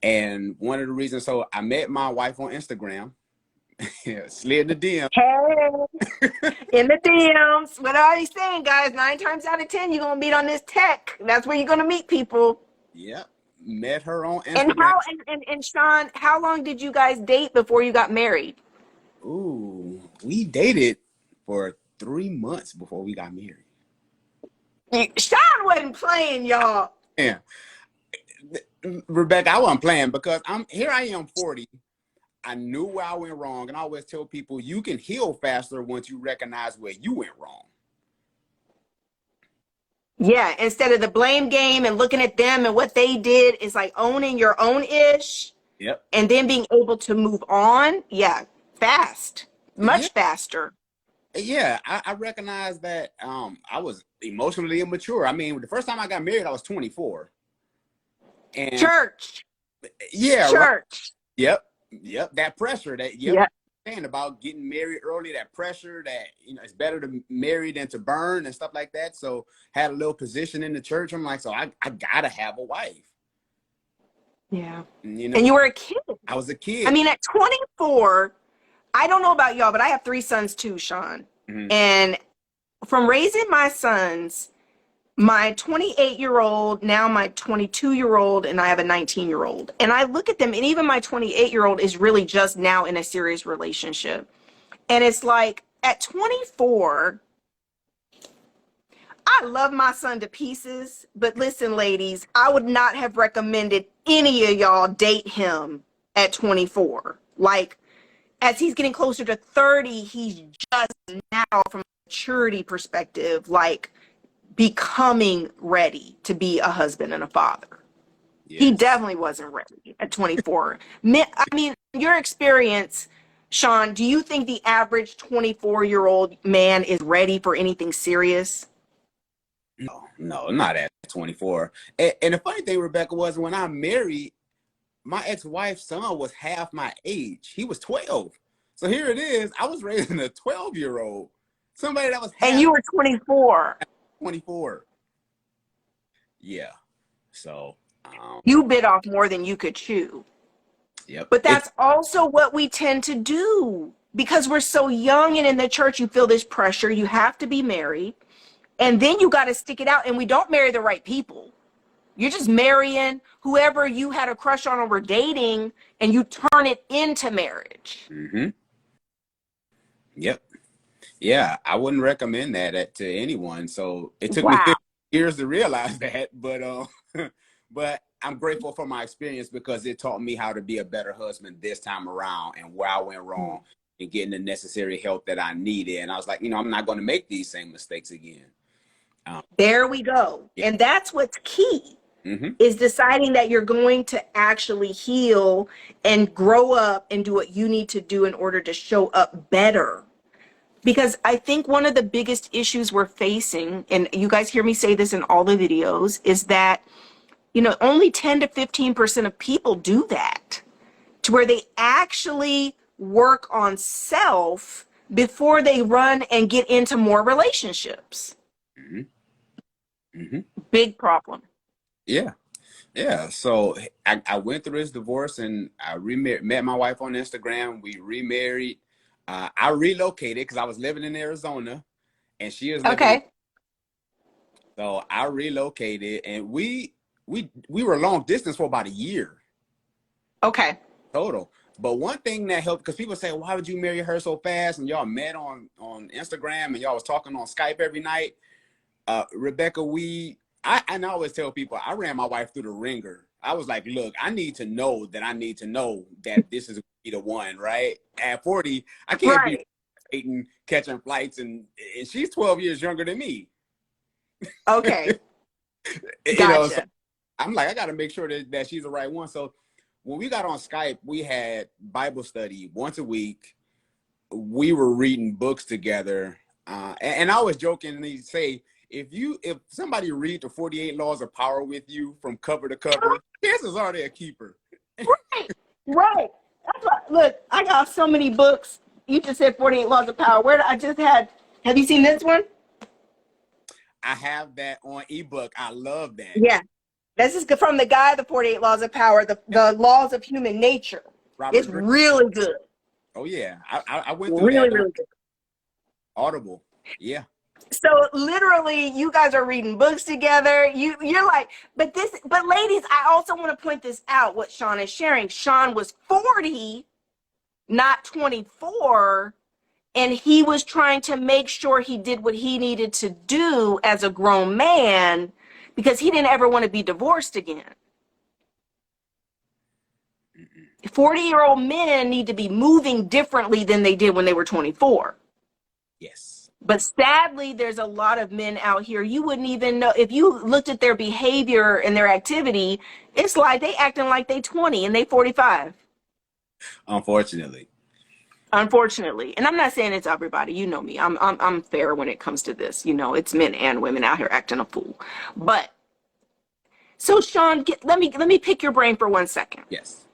And one of the reasons, so I met my wife on Instagram, slid in the DM. Hey, in the DMs. What are you saying, guys? 9 times out of 10, you're gonna meet on this tech. That's where you're gonna meet people. Yep, met her on And Instagram. how and Sean, how long did you guys date before you got married? Ooh, we dated for 3 months before we got married. Sean wasn't playing, y'all. Yeah, Rebecca, I wasn't playing because I am 40. I knew where I went wrong, and I always tell people you can heal faster once you recognize where you went wrong. Yeah, instead of the blame game and looking at them and what they did, is like owning your own ish Yep. and then being able to move on. Yeah, fast, Yeah. much faster. Yeah, I recognize that I was emotionally immature. I mean, the first time I got married, I was 24. And Church, yeah, right. church. Yep. That pressure that, Yeah, saying about getting married early, that pressure that, it's better to marry than to burn and stuff like that. So had a little position in the church. I'm like, so I gotta have a wife. yeah. And, And you were a kid. I was a I kid. mean, at 24, I don't know about y'all, but I have 3 sons too, Sean. Mhm. And from raising my sons, my 28-year-old, now my 22-year-old, and I have a 19-year-old. And I look at them, and even my 28-year-old is really just now in a serious relationship. And it's like at 24, I love my son to pieces, but listen, ladies, I would not have recommended any of y'all date him at 24. Like, as he's getting closer to 30, he's just now, from a maturity perspective, like becoming ready to be a husband and a father. Yes. He definitely wasn't ready at 24. I mean, your experience, Sean, do you think the average 24-year-old man is ready for anything serious? No, not at 24. And the funny thing, Rebecca, was when I married, my ex-wife's son was half my age. He was 12. So here it is. I was raising a 12-year-old, somebody that was And you were 24. 24. Yeah. So, You bit off more than you could chew. yep. But that's also what we tend to do because we're so young, and in the church, you feel this pressure. You have to be married. And then you got to stick it out. And we don't marry the right people. You're just marrying whoever you had a crush on or were dating, and you turn it into marriage. Mm-hmm. Yep. Yeah, I wouldn't recommend that to anyone. So it took me Wow. 50 years to realize that, but but I'm grateful for my experience because it taught me how to be a better husband this time around and where I went wrong and getting the necessary help that I needed. And I was like, I'm not going to make these same mistakes again. There we go. Yeah. And that's what's key. Mm-hmm. Is deciding that you're going to actually heal and grow up and do what you need to do in order to show up better. Because I think one of the biggest issues we're facing, and you guys hear me say this in all the videos, is that, only 10 to 15% of people do that, to where they actually work on self before they run and get into more relationships. Mm-hmm. Mm-hmm. Big problem. Yeah. Yeah, so I went through this divorce and I met my wife on Instagram. We remarried. I relocated because I was living in Arizona and she was living in, so I relocated and we were long distance for about a year. Okay. Total. But one thing that helped, because people say, why would you marry her so fast? And y'all met on Instagram and y'all was talking on Skype every night. Rebecca, I always tell people I ran my wife through the ringer. I was like, look, I need to know that this is be the one, right? At 40, I can't be dating, catching flights, and she's 12 years younger than me. Okay. So I'm like, I got to make sure that she's the right one. So when we got on Skype, we had Bible study once a week. We were reading books together. And I always jokingly say, if somebody read the 48 Laws of Power with you from cover to cover, chances are they're a keeper. Right. That's what, look, I got so many books. You just said 48 Laws of Power. Have you seen this one? I have that on ebook. I love that. Yeah. This is from the guy, the 48 Laws of Power, the laws of human nature. It's really good. Oh, yeah. I went through really, that. really good. Audible. Yeah. So literally, you guys are reading books together. You're like, but ladies, I also want to point this out. What Sean is sharing. Sean was 40, not 24, and he was trying to make sure he did what he needed to do as a grown man because he didn't ever want to be divorced again. 40-year-old men need to be moving differently than they did when they were 24. Yes. But sadly, there's a lot of men out here, you wouldn't even know, if you looked at their behavior and their activity, it's like they acting like they 20 and they 45. Unfortunately. And I'm not saying it's everybody. You know me. I'm fair when it comes to this. It's men and women out here acting a fool. But so Sean, let me pick your brain for 1 second. Yes.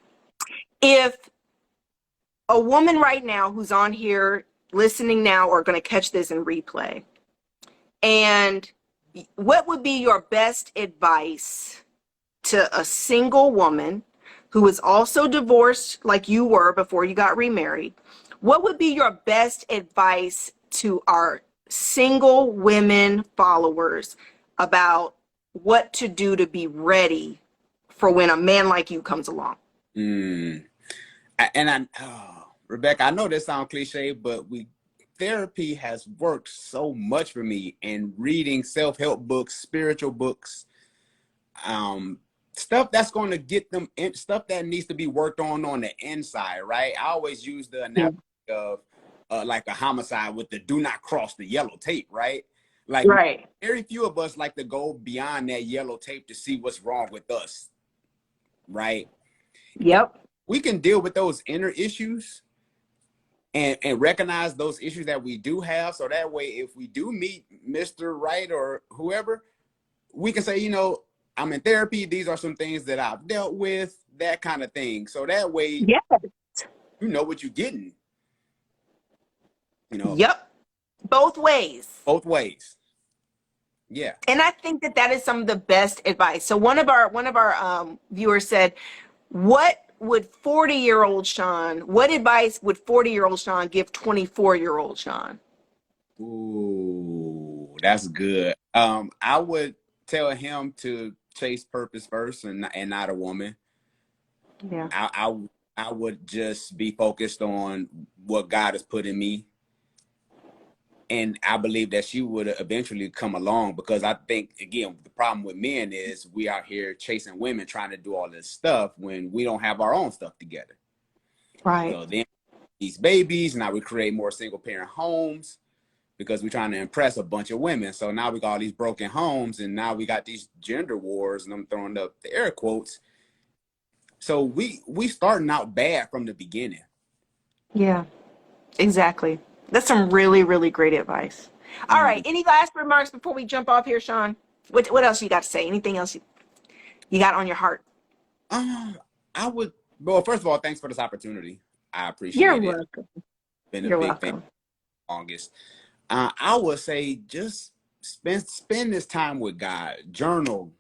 If a woman right now who's on here listening now or going to catch this in replay, and what would be your best advice to a single woman who is also divorced like you were before you got remarried? What would be your best advice to our single women followers about what to do to be ready for when a man like you comes along? Rebecca, I know this sounds cliche, but therapy has worked so much for me, and reading self-help books, spiritual books, stuff that's going to get them stuff that needs to be worked on the inside, right? I always use the analogy of like a homicide with the do not cross the yellow tape, right? Like very few of us like to go beyond that yellow tape to see what's wrong with us, right? Yep. We can deal with those inner issues and recognize those issues that we do have. So that way, if we do meet Mr. Right or whoever, we can say, I'm in therapy. These are some things that I've dealt with, that kind of thing. So that way, you know what you're getting. Yep. Both ways. Yeah. And I think that is some of the best advice. So one of our viewers said, what advice would 40-year-old Sean give 24-year-old Sean? Ooh, That's good. I would tell him to chase purpose first and not a woman. Yeah. I would just be focused on what God has put in me. And I believe that she would eventually come along, because I think, again, the problem with men is we out here chasing women trying to do all this stuff when we don't have our own stuff together. Right. So then these babies, now we create more single parent homes because we're trying to impress a bunch of women. So now we got all these broken homes, and now we got these gender wars, and I'm throwing up the air quotes. So we starting out bad from the beginning. Yeah, exactly. That's some really, really great advice. All right. Mm. Any last remarks before we jump off here, Sean? What else you got to say? Anything else you got on your heart? I would, well, first of all, thanks for this opportunity. I You're appreciate it. welcome. Been a You're big fan welcome. longest. I would say just spend this time with God. Journal.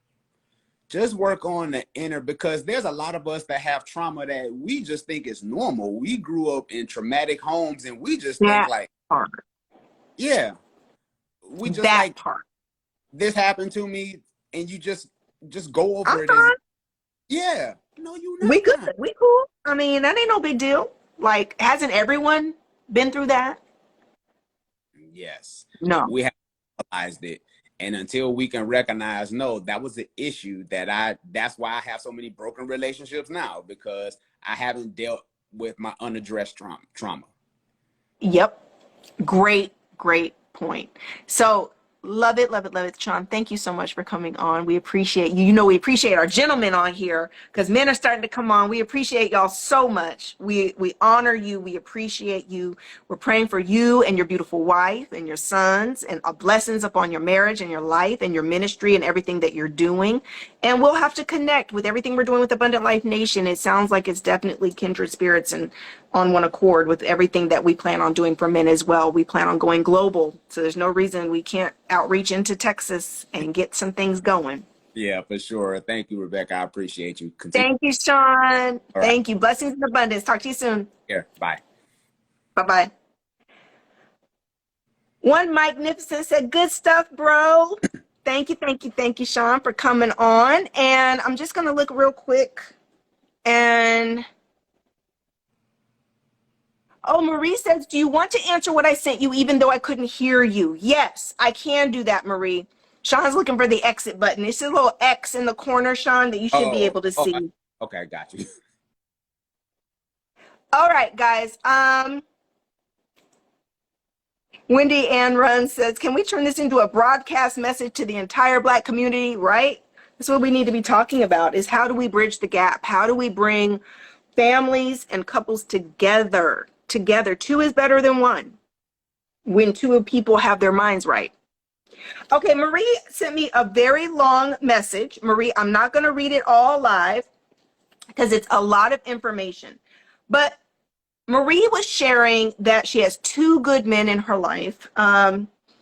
Just work on the inner, because there's a lot of us that have trauma that we just think is normal. We grew up in traumatic homes, and we just think That like, part. yeah, we just That like, part. this happened to me, and you just go I'm over it as, fine. yeah, no, you're not We good. fine. We cool. I mean, that ain't no big deal. Like, hasn't everyone been through that? Yes, No. we have realized it. And until we can recognize, no, that was the issue that's why I have so many broken relationships now, because I haven't dealt with my unaddressed trauma. Yep. Great, great point. So love it, love it, love it, Sean. Thank you so much for coming on. We appreciate you. You know, we appreciate our gentlemen on here because men are starting to come on. We appreciate y'all so much. We honor you. We appreciate you. We're praying for you and your beautiful wife and your sons, and blessings upon your marriage and your life and your ministry and everything that you're doing. And we'll have to connect with everything we're doing with Abundant Life Nation. It sounds like it's definitely kindred spirits and on one accord with everything that we plan on doing for men as well. We plan on going global. So there's no reason we can't outreach into Texas and get some things going. Yeah, for sure. Thank you, Rebecca. I appreciate you. Continue. Thank you, Sean. All right. Thank you. Blessings and abundance. Talk to you soon. Here. Bye. Bye-bye. One Magnificent said, good stuff, bro. Thank you, thank you, thank you, Sean, for coming on. And I'm just going to look real quick. And oh, Marie says, do you want to answer what I sent you even though I couldn't hear you? Yes, I can do that, Marie. Sean's looking for the exit button. It's a little X in the corner, Sean, that you should be able to see. Okay, I got you. All right, guys. Wendy Ann Run says, can we turn this into a broadcast message to the entire Black community, right? That's what we need to be talking about, is how do we bridge the gap? How do we bring families and couples together? Two is better than one when two people have their minds right. Okay, Marie sent me a very long message. Marie, I'm not going to read it all live because it's a lot of information. But Marie was sharing that she has two good men in her life.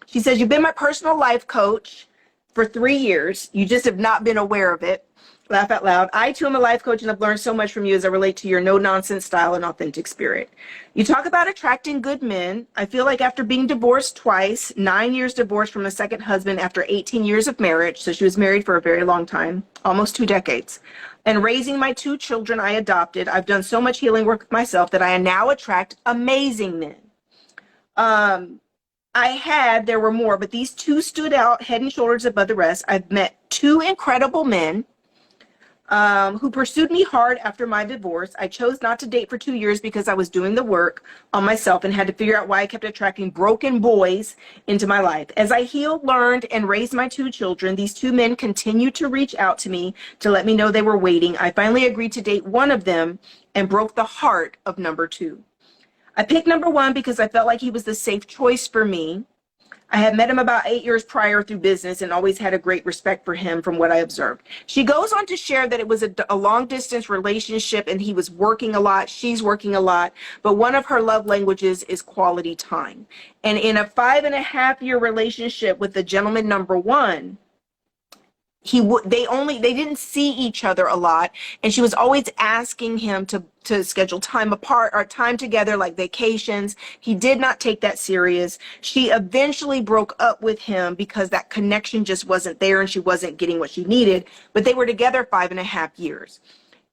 She says, you've been my personal life coach for 3 years. You just have not been aware of it. Laugh out loud. I too am a life coach and I've learned so much from you as I relate to your no-nonsense style and authentic spirit. You talk about attracting good men. I feel like after being divorced twice, 9 years divorced from a second husband after 18 years of marriage, so she was married for a very long time, almost 2 decades, and raising my 2 children I adopted, I've done so much healing work with myself that I now attract amazing men. There were more, but these 2 stood out head and shoulders above the rest. I've met 2 incredible men who pursued me hard after my divorce. I chose not to date for 2 years because I was doing the work on myself and had to figure out why I kept attracting broken boys into my life. As I healed, learned, and raised my 2 children, these 2 men continued to reach out to me to let me know they were waiting. I finally agreed to date one of them and broke the heart of number 2. I picked number 1 because I felt like he was the safe choice for me. I had met him about 8 years prior through business and always had a great respect for him from what I observed. She goes on to share that it was a long distance relationship and he was working a lot. She's working a lot. But one of her love languages is quality time. And in a 5.5-year relationship with the gentleman number 1, they didn't see each other a lot, and she was always asking him to schedule time apart or time together, like vacations. He did not take that serious. She eventually broke up with him because that connection just wasn't there and she wasn't getting what she needed, but they were together 5.5 years.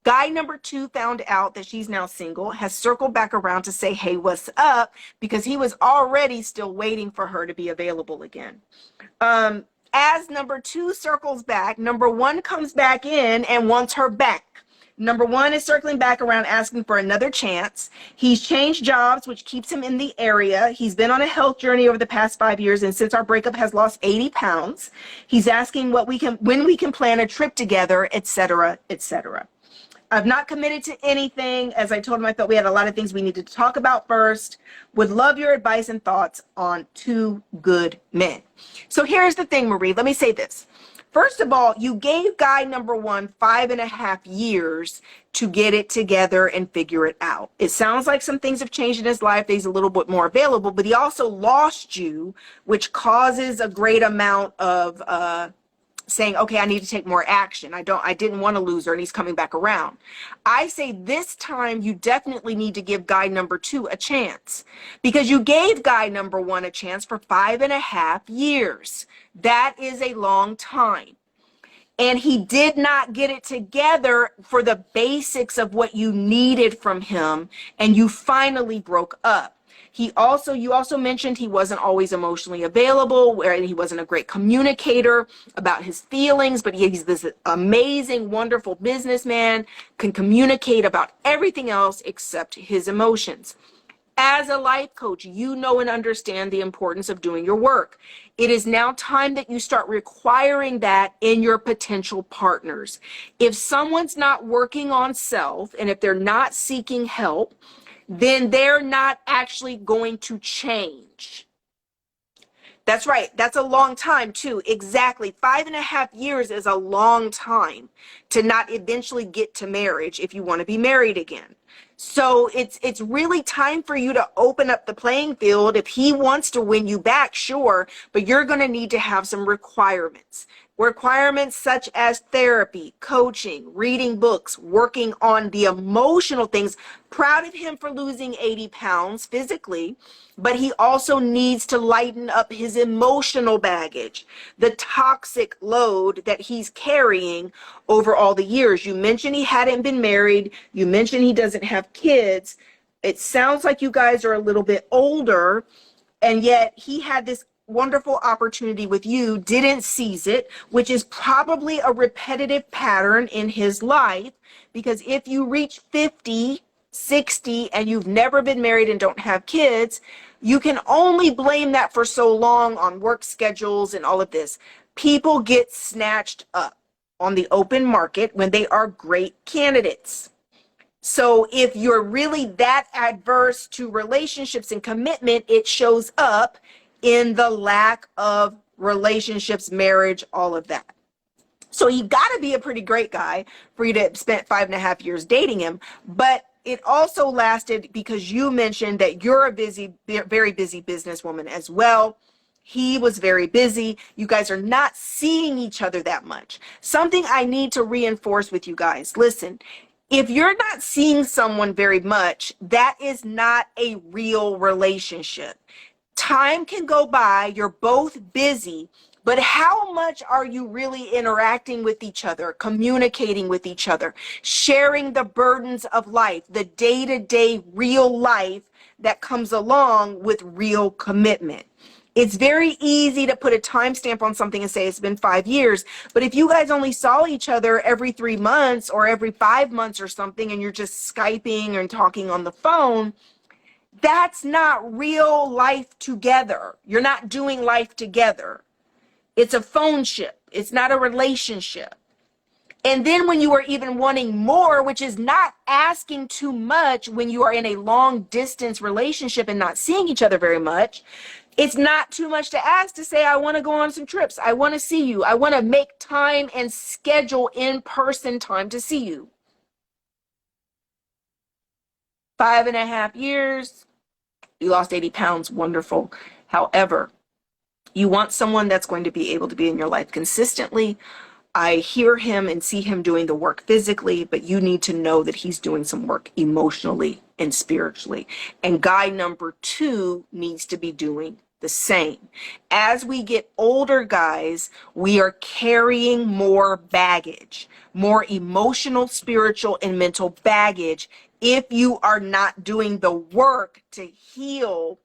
Guy number 2 found out that she's now single, has circled back around to say, hey, what's up? Because he was already still waiting for her to be available again. As number 2 circles back, number 1 comes back in and wants her back. Number 1 is circling back around asking for another chance. He's changed jobs, which keeps him in the area. He's been on a health journey over the past 5 years, and since our breakup has lost 80 pounds. He's asking when we can plan a trip together, etc., etc. I've not committed to anything. As I told him, I felt we had a lot of things we needed to talk about first. Would love your advice and thoughts on 2 good men. So here's the thing, Marie. Let me say this. First of all, you gave guy number 1 5.5 years to get it together and figure it out. It sounds like some things have changed in his life. He's a little bit more available, but he also lost you, which causes a great amount of saying, okay, I need to take more action. I didn't want to lose her, and he's coming back around. I say this time you definitely need to give guy number 2 a chance, because you gave guy number 1 a chance for 5.5 years. That is a long time. And he did not get it together for the basics of what you needed from him, and you finally broke up. You also mentioned he wasn't always emotionally available, where he wasn't a great communicator about his feelings, but he's this amazing, wonderful businessman, can communicate about everything else except his emotions. As a life coach, you know and understand the importance of doing your work. It is now time that you start requiring that in your potential partners. If someone's not working on self, and if they're not seeking help, then they're not actually going to change. That's right. That's a long time too. Exactly. 5.5 years is a long time to not eventually get to marriage if you want to be married again. So it's really time for you to open up the playing field. If he wants to win you back, sure, but you're going to need to have some requirements. Requirements such as therapy, coaching, reading books, working on the emotional things. Proud of him for losing 80 pounds physically, but he also needs to lighten up his emotional baggage, the toxic load that he's carrying over all the years. You mentioned he hadn't been married. You mentioned he doesn't have kids. It sounds like you guys are a little bit older, and yet he had this wonderful opportunity with you, didn't seize it, which is probably a repetitive pattern in his life, because if you reach 50, 60, and you've never been married and don't have kids, you can only blame that for so long on work schedules and all of this. People get snatched up on the open market when they are great candidates. So if you're really that adverse to relationships and commitment, it shows up in the lack of relationships, marriage, all of that. So you got to be a pretty great guy for you to have spent 5.5 years dating him. But it also lasted because you mentioned that you're a very busy businesswoman as well. He was very busy. You guys are not seeing each other that much. Something I need to reinforce with you guys. Listen, if you're not seeing someone very much, that is not a real relationship. Time can go by, you're both busy, but how much are you really interacting with each other, communicating with each other, sharing the burdens of life, the day-to-day real life that comes along with real commitment? It's very easy to put a timestamp on something and say it's been 5 years, but if you guys only saw each other every 3 months or every 5 months or something, and you're just Skyping and talking on the phone, that's not real life together. You're not doing life together. It's a phoneship. It's not a relationship. And then when you are even wanting more, which is not asking too much when you are in a long distance relationship and not seeing each other very much, it's not too much to ask to say, I want to go on some trips. I want to see you. I want to make time and schedule in-person time to see you. 5.5 years. You lost 80 pounds. Wonderful. However, you want someone that's going to be able to be in your life consistently, I hear him and see him doing the work physically, but you need to know that he's doing some work emotionally and spiritually. And guy number 2 needs to be doing the same. As we get older, guys, we are carrying more baggage, more emotional, spiritual, and mental baggage if you are not doing the work to heal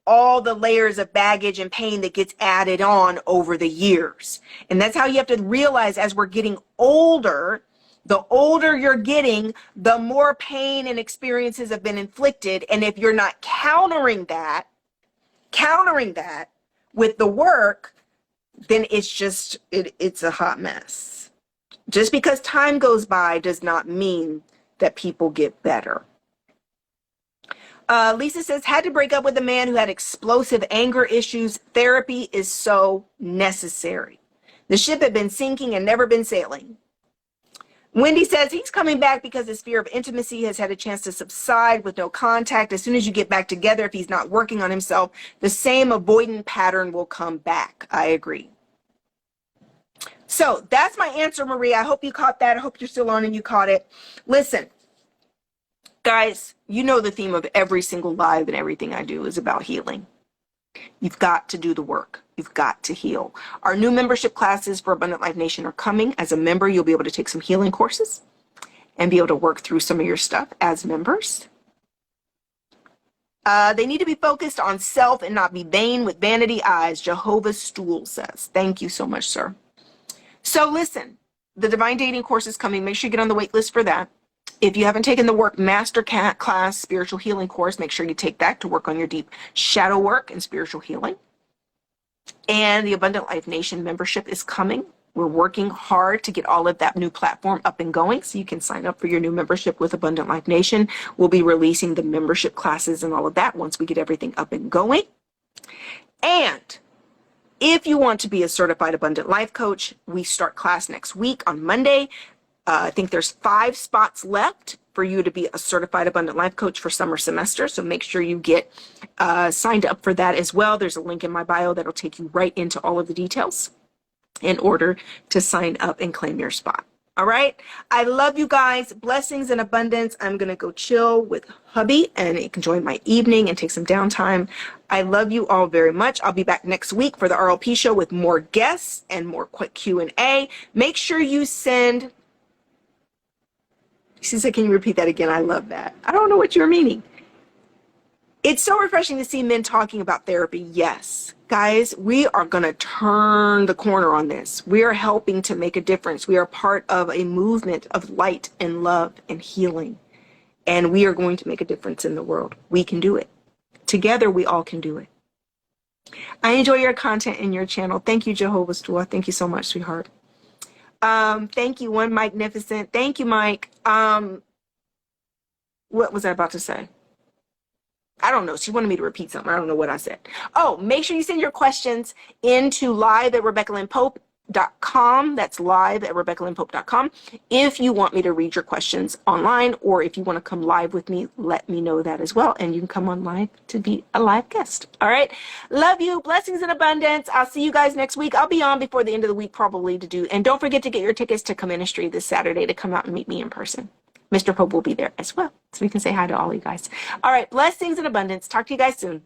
all the layers of baggage and pain that gets added on over the years. And that's how you have to realize, as we're getting older, the older you're getting, the more pain and experiences have been inflicted. And if you're not countering that with the work, then it's a hot mess. Just because time goes by does not mean that people get better. Lisa says, had to break up with a man who had explosive anger issues. Therapy is so necessary. The ship had been sinking and never been sailing. Wendy says he's coming back because his fear of intimacy has had a chance to subside with no contact. As soon as you get back together, if he's not working on himself, the same avoidant pattern will come back. I agree. So that's my answer, Maria. I hope you caught that. I hope you're still on and you caught it. Listen, guys, you know the theme of every single live and everything I do is about healing. You've got to do the work. You've got to heal. Our new membership classes for Abundant Life Nation are coming. As a member, you'll be able to take some healing courses and be able to work through some of your stuff as members. They need to be focused on self and not be vain with vanity eyes, Jehovah's Stool says. Thank you so much, sir. So listen, the Divine Dating course is coming. Make sure you get on the wait list for that. If you haven't taken the Work Masterclass Spiritual Healing course, make sure you take that to work on your deep shadow work and spiritual healing. And the Abundant Life Nation membership is coming. We're working hard to get all of that new platform up and going so you can sign up for your new membership with Abundant Life Nation. We'll be releasing the membership classes and all of that once we get everything up and going. And if you want to be a certified Abundant Life coach, we start class next week on Monday. I think there's 5 spots left for you to be a certified Abundant Life coach for summer semester. So make sure you get signed up for that as well. There's a link in my bio that'll take you right into all of the details in order to sign up and claim your spot. All right. I love you guys. Blessings and abundance. I'm going to go chill with hubby and enjoy my evening and take some downtime. I love you all very much. I'll be back next week for the RLP show with more guests and more quick Q&A. Make sure you send... She said, can you repeat that again? I love that. I don't know what you're meaning. It's so refreshing to see men talking about therapy. Yes. Guys, we are going to turn the corner on this. We are helping to make a difference. We are part of a movement of light and love and healing. And we are going to make a difference in the world. We can do it. Together, we all can do it. I enjoy your content and your channel. Thank you, Jehovah's Stool. Thank you so much, sweetheart. Thank you, One Magnificent. Thank you, Mike. What was I about to say? I don't know. She wanted me to repeat something. I don't know what I said. Oh, make sure you send your questions into live@RebeccaLynnPope.com. That's live@RebeccaLynnPope.com. If you want me to read your questions online, or if you want to come live with me, let me know that as well. And you can come on live to be a live guest. All right. Love you. Blessings and abundance. I'll see you guys next week. I'll be on before the end of the week probably to do. And don't forget to get your tickets to Come Ministry this Saturday to come out and meet me in person. Mr. Pope will be there as well, so we can say hi to all you guys. All right, blessings and abundance. Talk to you guys soon.